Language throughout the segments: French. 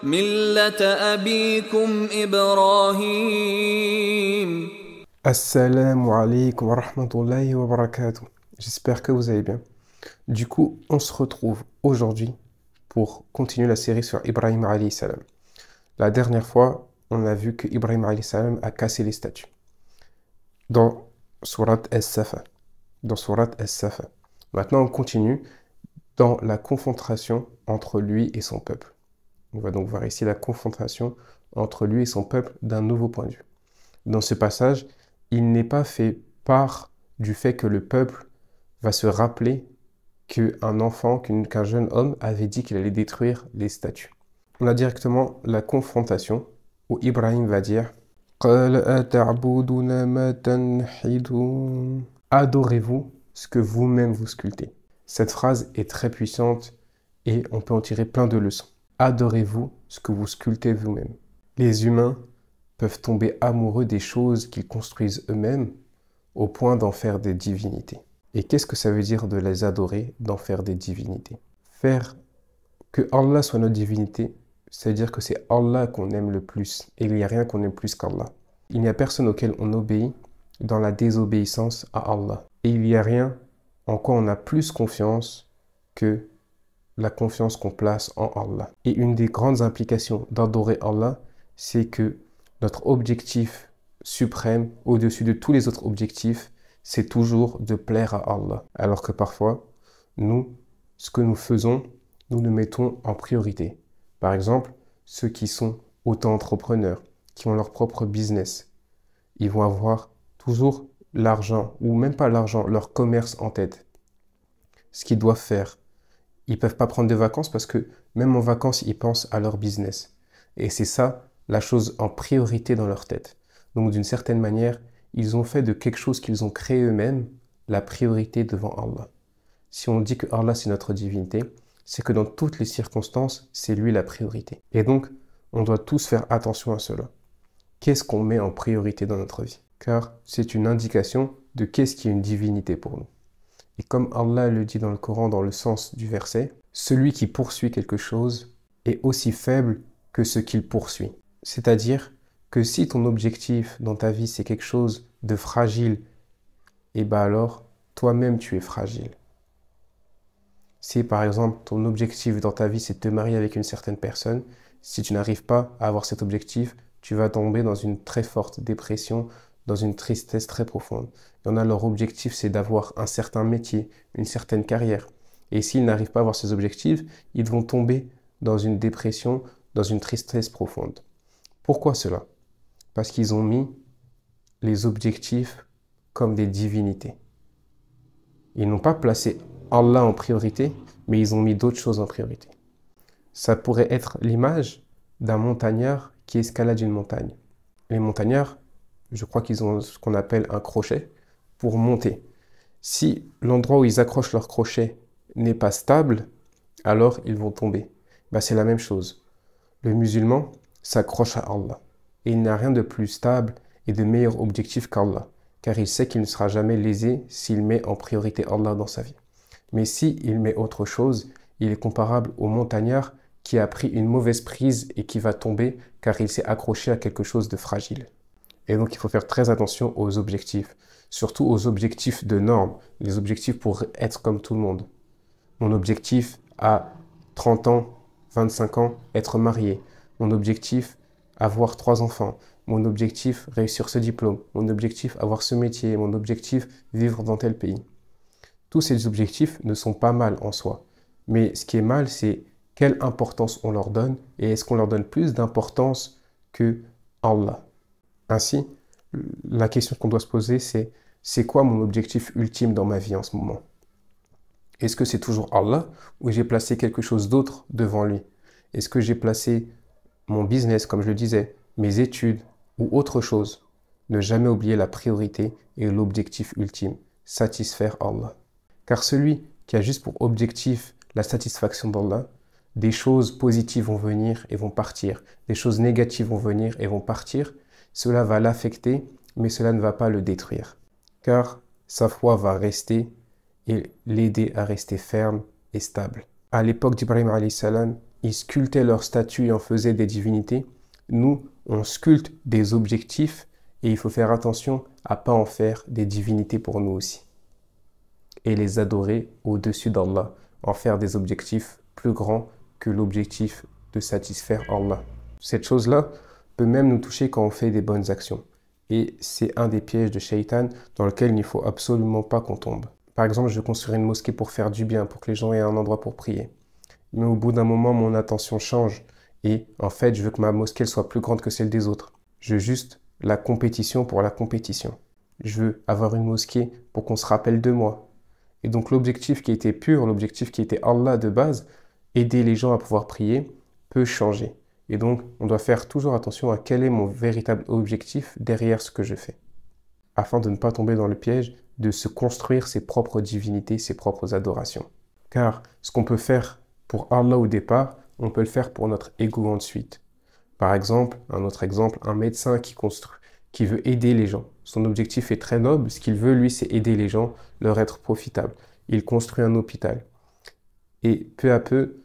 ملة أبيكم إبراهيم. Assalamu alaikum wa rahmatullahi wa barakatuh. J'espère que vous allez bien. Du coup, on se retrouve aujourd'hui pour continuer la série sur Ibrahim alayhi salam. La dernière fois, on a vu que Ibrahim alayhi salam a cassé les statues dans Surat As-Safa. Maintenant, on continue dans la confrontation entre lui et son peuple. On va donc voir ici la confrontation entre lui et son peuple d'un nouveau point de vue. Dans ce passage, il n'est pas fait part du fait que le peuple va se rappeler qu'un enfant, qu'un jeune homme avait dit qu'il allait détruire les statues. On a directement la confrontation où Ibrahim va dire Adorez-vous ce que vous-même vous sculptez. Cette phrase est très puissante et on peut en tirer plein de leçons. Adorez-vous ce que vous sculptez vous-même. Les humains peuvent tomber amoureux des choses qu'ils construisent eux-mêmes au point d'en faire des divinités. Et qu'est-ce que ça veut dire de les adorer, d'en faire des divinités? Faire que Allah soit notre divinité, c'est-à-dire que c'est Allah qu'on aime le plus, et il n'y a rien qu'on aime plus qu'Allah. Il n'y a personne auquel on obéit dans la désobéissance à Allah. Et il n'y a rien en quoi on a plus confiance que la confiance qu'on place en Allah. Et une des grandes implications d'adorer Allah, c'est que notre objectif suprême, au-dessus de tous les autres objectifs, c'est toujours de plaire à Allah. Alors que parfois, nous, ce que nous faisons, nous le mettons en priorité. Par exemple, ceux qui sont auto-entrepreneurs, qui ont leur propre business, ils vont avoir toujours l'argent, ou même pas l'argent, leur commerce en tête. Ce qu'ils doivent faire. Ils ne peuvent pas prendre de vacances parce que même en vacances, ils pensent à leur business. Et c'est ça, la chose en priorité dans leur tête. Donc d'une certaine manière, ils ont fait de quelque chose qu'ils ont créé eux-mêmes la priorité devant Allah. Si on dit que Allah c'est notre divinité, c'est que dans toutes les circonstances, c'est lui la priorité. Et donc, on doit tous faire attention à cela. Qu'est-ce qu'on met en priorité dans notre vie? Car c'est une indication de qu'est-ce qui est une divinité pour nous. Et comme Allah le dit dans le Coran, dans le sens du verset, celui qui poursuit quelque chose est aussi faible que ce qu'il poursuit. C'est-à-dire que si ton objectif dans ta vie c'est quelque chose de fragile, et bien alors toi-même tu es fragile. Si par exemple ton objectif dans ta vie c'est de te marier avec une certaine personne, si tu n'arrives pas à avoir cet objectif, tu vas tomber dans une très forte dépression, dans une tristesse très profonde. Il y en a, leur objectif c'est d'avoir un certain métier, une certaine carrière. Et s'ils n'arrivent pas à avoir ces objectifs, ils vont tomber dans une dépression, dans une tristesse profonde. Pourquoi cela? Parce qu'ils ont mis les objectifs comme des divinités. Ils n'ont pas placé Allah en priorité, mais ils ont mis d'autres choses en priorité. Ça pourrait être l'image d'un montagnard qui escalade une montagne. Les montagnards, je crois qu'ils ont ce qu'on appelle un crochet pour monter. Si l'endroit où ils accrochent leur crochet n'est pas stable, alors ils vont tomber. C'est la même chose. Le musulman s'accroche à Allah. Et il n'a rien de plus stable et de meilleur objectif qu'Allah, car il sait qu'il ne sera jamais lésé s'il met en priorité Allah dans sa vie. Mais s'il met autre chose, il est comparable au montagnard qui a pris une mauvaise prise et qui va tomber car il s'est accroché à quelque chose de fragile. Et donc il faut faire très attention aux objectifs, surtout aux objectifs de normes, les objectifs pour être comme tout le monde. Mon objectif à 30 ans, 25 ans, être marié. Mon objectif, avoir 3 enfants. Mon objectif, réussir ce diplôme. Mon objectif, avoir ce métier. Mon objectif, vivre dans tel pays. Tous ces objectifs ne sont pas mal en soi. Mais ce qui est mal, c'est quelle importance on leur donne et est-ce qu'on leur donne plus d'importance que Allah. Ainsi, la question qu'on doit se poser, c'est quoi mon objectif ultime dans ma vie en ce moment? Est-ce que c'est toujours Allah ou j'ai placé quelque chose d'autre devant lui? Est-ce que j'ai placé mon business, comme je le disais, mes études ou autre chose? Ne jamais oublier la priorité et l'objectif ultime, satisfaire Allah. Car celui qui a juste pour objectif la satisfaction d'Allah, des choses positives vont venir et vont partir, des choses négatives vont venir et vont partir, cela va l'affecter, mais cela ne va pas le détruire. Car sa foi va rester et l'aider à rester ferme et stable. À l'époque d'Ibrahim alayhi salam, ils sculptaient leurs statues et en faisaient des divinités, nous, on sculpte des objectifs et il faut faire attention à ne pas en faire des divinités pour nous aussi. Et les adorer au-dessus d'Allah, en faire des objectifs plus grands que l'objectif de satisfaire Allah. Cette chose-là peut même nous toucher quand on fait des bonnes actions. Et c'est un des pièges de Shaitan dans lequel il ne faut absolument pas qu'on tombe. Par exemple, je veux construire une mosquée pour faire du bien, pour que les gens aient un endroit pour prier. Mais au bout d'un moment, mon attention change. Et en fait, je veux que ma mosquée soit plus grande que celle des autres. Je veux juste la compétition pour la compétition. Je veux avoir une mosquée pour qu'on se rappelle de moi. Et donc l'objectif qui était pur, l'objectif qui était Allah de base, aider les gens à pouvoir prier, peut changer. Et donc, on doit faire toujours attention à quel est mon véritable objectif derrière ce que je fais, afin de ne pas tomber dans le piège de se construire ses propres divinités, ses propres adorations. Car ce qu'on peut faire pour Allah au départ, on peut le faire pour notre ego ensuite. Par exemple, un autre exemple, un médecin qui veut aider les gens. Son objectif est très noble, ce qu'il veut, lui, c'est aider les gens, leur être profitable. Il construit un hôpital. Et peu à peu,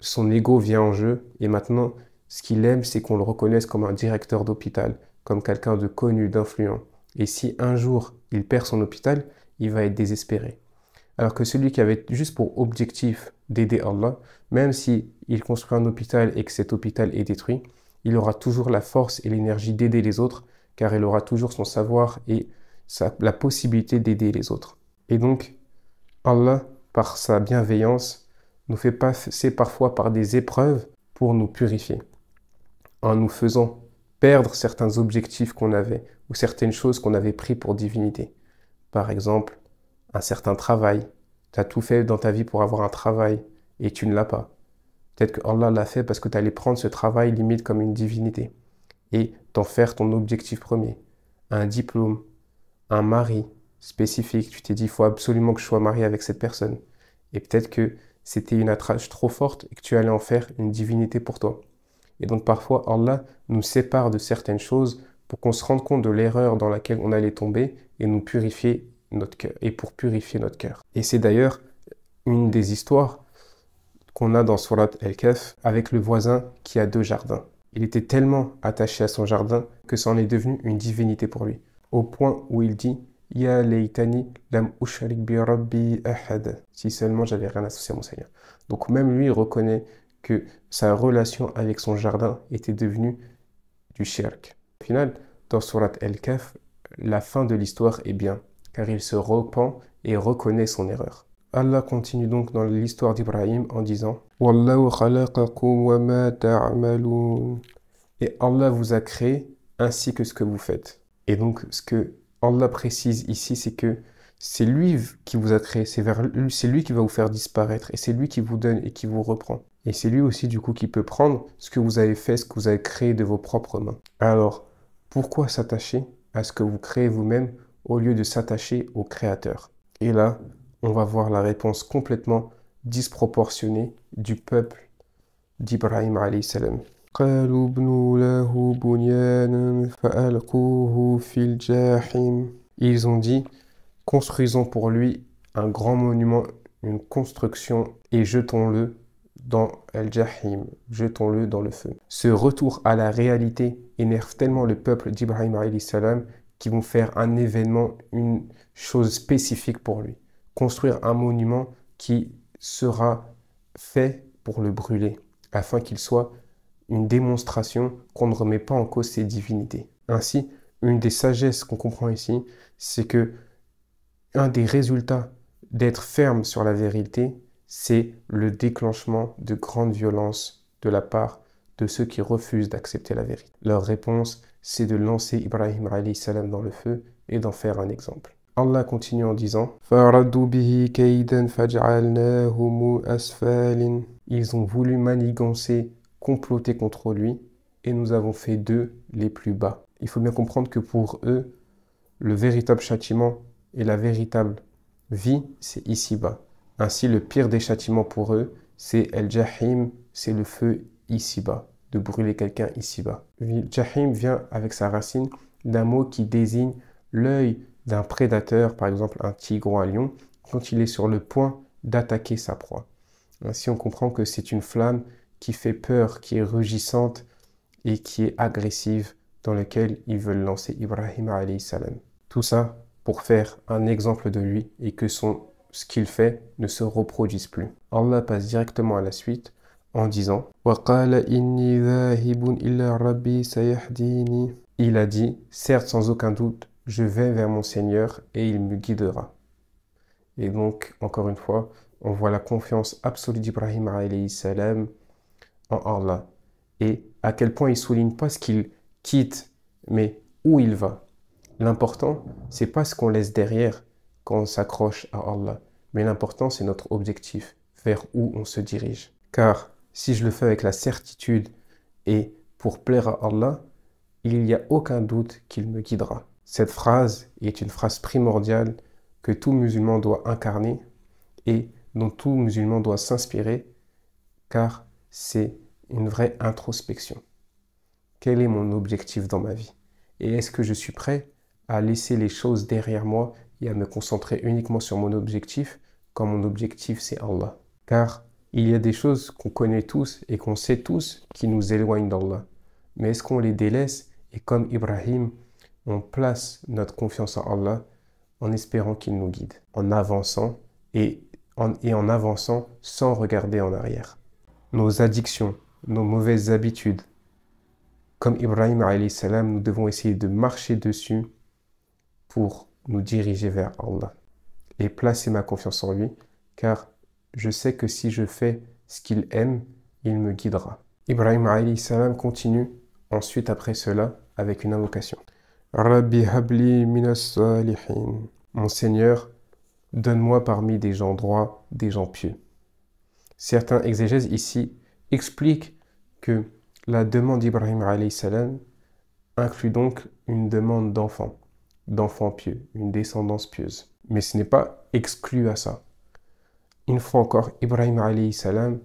son ego vient en jeu et maintenant, ce qu'il aime, c'est qu'on le reconnaisse comme un directeur d'hôpital, comme quelqu'un de connu, d'influent. Et si un jour, il perd son hôpital, il va être désespéré. Alors que celui qui avait juste pour objectif d'aider Allah, même si il construit un hôpital et que cet hôpital est détruit, il aura toujours la force et l'énergie d'aider les autres, car il aura toujours son savoir et la possibilité d'aider les autres. Et donc, Allah, par sa bienveillance, nous fait passer parfois par des épreuves pour nous purifier, en nous faisant perdre certains objectifs qu'on avait ou certaines choses qu'on avait pris pour divinité. Par exemple, un certain travail. Tu as tout fait dans ta vie pour avoir un travail et tu ne l'as pas. Peut-être que Allah l'a fait parce que tu allais prendre ce travail limite comme une divinité et t'en faire ton objectif premier. Un diplôme, un mari spécifique. Tu t'es dit, il faut absolument que je sois marié avec cette personne. Et peut-être que c'était une attraction trop forte et que tu allais en faire une divinité pour toi. Et donc parfois, Allah nous sépare de certaines choses pour qu'on se rende compte de l'erreur dans laquelle on allait tomber et nous purifier notre cœur, et pour purifier notre cœur. Et c'est d'ailleurs une des histoires qu'on a dans Surat Al-Kahf avec le voisin qui a 2 jardins. Il était tellement attaché à son jardin que ça en est devenu une divinité pour lui. Au point où il dit « Ya laytani lam ushrik bi rabbi ahad » si seulement j'avais rien associé à mon Seigneur. Donc même lui reconnaît que sa relation avec son jardin était devenue du shirk. Au final, dans Surat Al-Kahf, la fin de l'histoire est bien, car il se repent et reconnaît son erreur. Allah continue donc dans l'histoire d'Ibrahim en disant « Wallahu khalaqakum wa ma ta'malun » Et Allah vous a créé ainsi que ce que vous faites. Et donc, ce que Allah précise ici, c'est que c'est lui qui vous a créé, c'est lui qui va vous faire disparaître, et c'est lui qui vous donne et qui vous reprend. Et c'est lui aussi, du coup, qui peut prendre ce que vous avez fait, ce que vous avez créé de vos propres mains. Alors, pourquoi s'attacher à ce que vous créez vous-même au lieu de s'attacher au Créateur? Et là, on va voir la réponse complètement disproportionnée du peuple d'Ibrahim alayhi salam. Ils ont dit, construisons pour lui un grand monument, une construction, et jetons-le dans Al-Jahim, jetons-le dans le feu. Ce retour à la réalité énerve tellement le peuple d'Ibrahim alayhi salam qu'ils vont faire un événement, une chose spécifique pour lui. Construire un monument qui sera fait pour le brûler, afin qu'il soit une démonstration qu'on ne remet pas en cause ses divinités. Ainsi, une des sagesses qu'on comprend ici, c'est que un des résultats d'être ferme sur la vérité, c'est le déclenchement de grandes violences de la part de ceux qui refusent d'accepter la vérité. Leur réponse, c'est de lancer Ibrahim alayhi salam dans le feu et d'en faire un exemple. Allah continue en disant Ils ont voulu manigancer, comploter contre lui, et nous avons fait d'eux les plus bas. Il faut bien comprendre que pour eux, le véritable châtiment et la véritable vie, c'est ici-bas. Ainsi, le pire des châtiments pour eux, c'est Al-Jahim, c'est le feu ici-bas, de brûler quelqu'un ici-bas. Jahim vient avec sa racine d'un mot qui désigne l'œil d'un prédateur, par exemple un tigre ou un lion, quand il est sur le point d'attaquer sa proie. Ainsi, on comprend que c'est une flamme qui fait peur, qui est rugissante et qui est agressive, dans laquelle ils veulent lancer Ibrahim alayhi salam. Tout ça pour faire un exemple de lui et que ce qu'il fait ne se reproduise plus. Allah passe directement à la suite en disant وَقَالَ إِنِّي ذَاهِبٌ إِلَّا رَبِّي سَيَهْدِينِ. Il a dit, certes sans aucun doute, je vais vers mon Seigneur et il me guidera. Et donc, encore une fois, on voit la confiance absolue d'Ibrahim alayhi salam en Allah. Et à quel point il souligne pas ce qu'il quitte, mais où il va. L'important, c'est pas ce qu'on laisse derrière quand on s'accroche à Allah, mais l'important, c'est notre objectif, vers où on se dirige. Car si je le fais avec la certitude et pour plaire à Allah, il n'y a aucun doute qu'il me guidera. Cette phrase est une phrase primordiale que tout musulman doit incarner et dont tout musulman doit s'inspirer, car c'est une vraie introspection. Quel est mon objectif dans ma vie? Et est-ce que je suis prêt à laisser les choses derrière moi et à me concentrer uniquement sur mon objectif quand mon objectif c'est Allah? Car il y a des choses qu'on connaît tous et qu'on sait tous qui nous éloignent d'Allah. Mais est-ce qu'on les délaisse et comme Ibrahim, on place notre confiance en Allah en espérant qu'il nous guide, en avançant et en avançant sans regarder en arrière. Nos addictions, nos mauvaises habitudes, comme Ibrahim alayhi salam, nous devons essayer de marcher dessus pour nous diriger vers Allah et placer ma confiance en lui, car je sais que si je fais ce qu'il aime, il me guidera. Ibrahim alayhi salam continue ensuite après cela avec une invocation. Rabbi habli minas salihin. Mon Seigneur, donne-moi parmi des gens droits, des gens pieux. Certains exégèses ici expliquent que la demande d'Ibrahim alayhi salam inclut donc une demande d'enfant pieux, une descendance pieuse. Mais ce n'est pas exclu à ça. Une fois encore, Ibrahim alayhi salam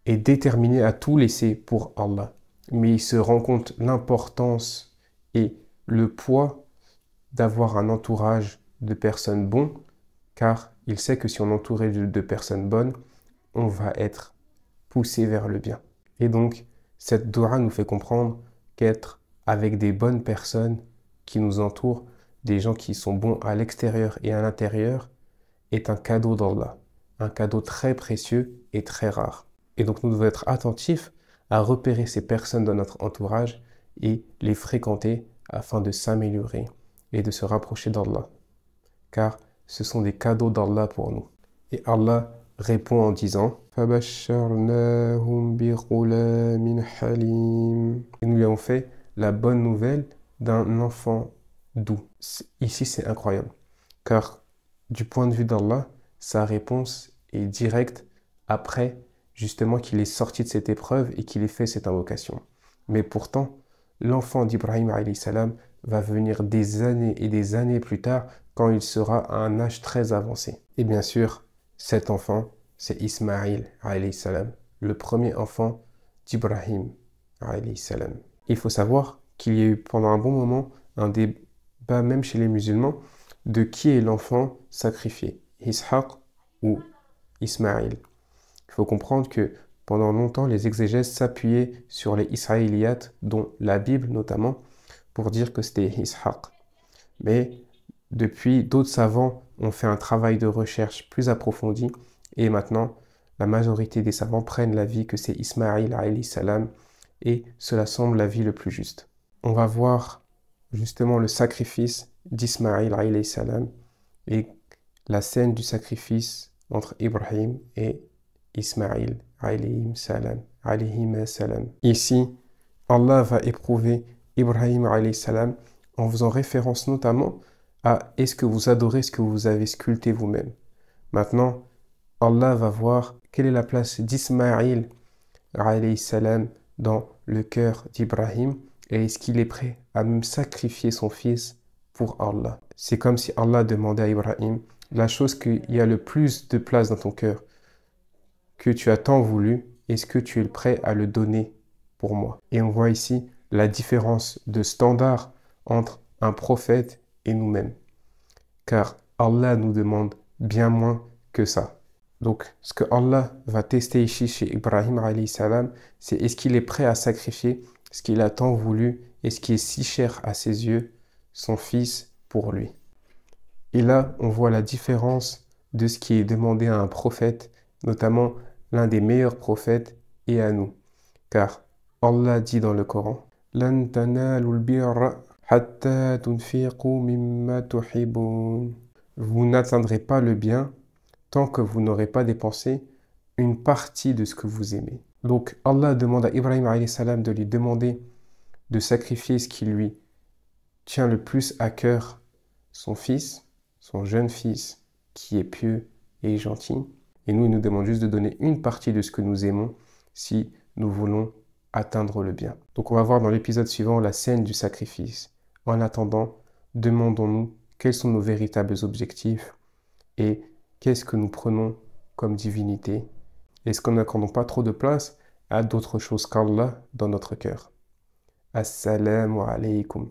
est déterminé à tout laisser pour Allah. Mais il se rend compte l'importance et le poids d'avoir un entourage de personnes bonnes, car il sait que si on est entouré de personnes bonnes, on va être poussé vers le bien. Et donc, cette doua nous fait comprendre qu'être avec des bonnes personnes qui nous entourent, des gens qui sont bons à l'extérieur et à l'intérieur, est un cadeau d'Allah, un cadeau très précieux et très rare. Et donc nous devons être attentifs à repérer ces personnes dans notre entourage et les fréquenter afin de s'améliorer et de se rapprocher d'Allah. Car ce sont des cadeaux d'Allah pour nous. Et Allah répond en disant فَبَشَّرْنَاهُمْ بِغُلَامٍ حَلِيمٍ. Et nous lui avons fait la bonne nouvelle d'un enfant doux. Ici c'est incroyable, car du point de vue d'Allah, sa réponse est directe après justement qu'il est sorti de cette épreuve et qu'il ait fait cette invocation. Mais pourtant, l'enfant d'Ibrahim alayhi salam va venir des années et des années plus tard quand il sera à un âge très avancé. Et bien sûr, cet enfant, c'est Ismaïl alayhi salam, le premier enfant d'Ibrahim alayhi salam. Il faut savoir qu'il y a eu pendant un bon moment un débat même chez les musulmans de qui est l'enfant sacrifié, Ishaq ou Ismaïl. Il faut comprendre que pendant longtemps, les exégèses s'appuyaient sur les Israéliates, dont la Bible notamment, pour dire que c'était Ishaq. Mais depuis, d'autres savants ont fait un travail de recherche plus approfondi et maintenant, la majorité des savants prennent l'avis que c'est Ismaïl alayhi salam et cela semble l'avis le plus juste. On va voir justement le sacrifice d'Ismaïl alayhi salam et la scène du sacrifice entre Ibrahim et Ismaïl alayhi salam. Ici, Allah va éprouver Ibrahim alayhi salam en faisant référence notamment à est-ce que vous adorez ce que vous avez sculpté vous-même. Maintenant, Allah va voir quelle est la place d'Ismaïl alayhi salam dans le cœur d'Ibrahim et est-ce qu'il est prêt à même sacrifier son fils pour Allah. C'est comme si Allah demandait à Ibrahim la chose qu'il y a le plus de place dans ton cœur, que tu as tant voulu, est-ce que tu es prêt à le donner pour moi? Et on voit ici la différence de standard entre un prophète et nous-mêmes. Car Allah nous demande bien moins que ça. Donc, ce que Allah va tester ici chez Ibrahim alayhi salam, c'est est-ce qu'il est prêt à sacrifier ce qu'il a tant voulu et ce qui est si cher à ses yeux, son fils, pour lui. Et là, on voit la différence de ce qui est demandé à un prophète, notamment l'un des meilleurs prophètes, et à nous. Car Allah dit dans le Coran, لَن تَنَالُوا الْبِرَّ حَتَّى تُنْفِقُوا مِمَّا تُحِبُّونَ. Vous n'atteindrez pas le bien tant que vous n'aurez pas dépensé une partie de ce que vous aimez. Donc Allah demande à Ibrahim alayhi salam de lui demander de sacrifier ce qui lui tient le plus à cœur, son fils, son jeune fils, qui est pieux et gentil. Et nous, il nous demande juste de donner une partie de ce que nous aimons si nous voulons atteindre le bien. Donc on va voir dans l'épisode suivant la scène du sacrifice. En attendant, demandons-nous quels sont nos véritables objectifs et qu'est-ce que nous prenons comme divinité. Est-ce qu'on n'accordons pas trop de place à d'autres choses qu'Allah dans notre cœur? Assalamu alaikum.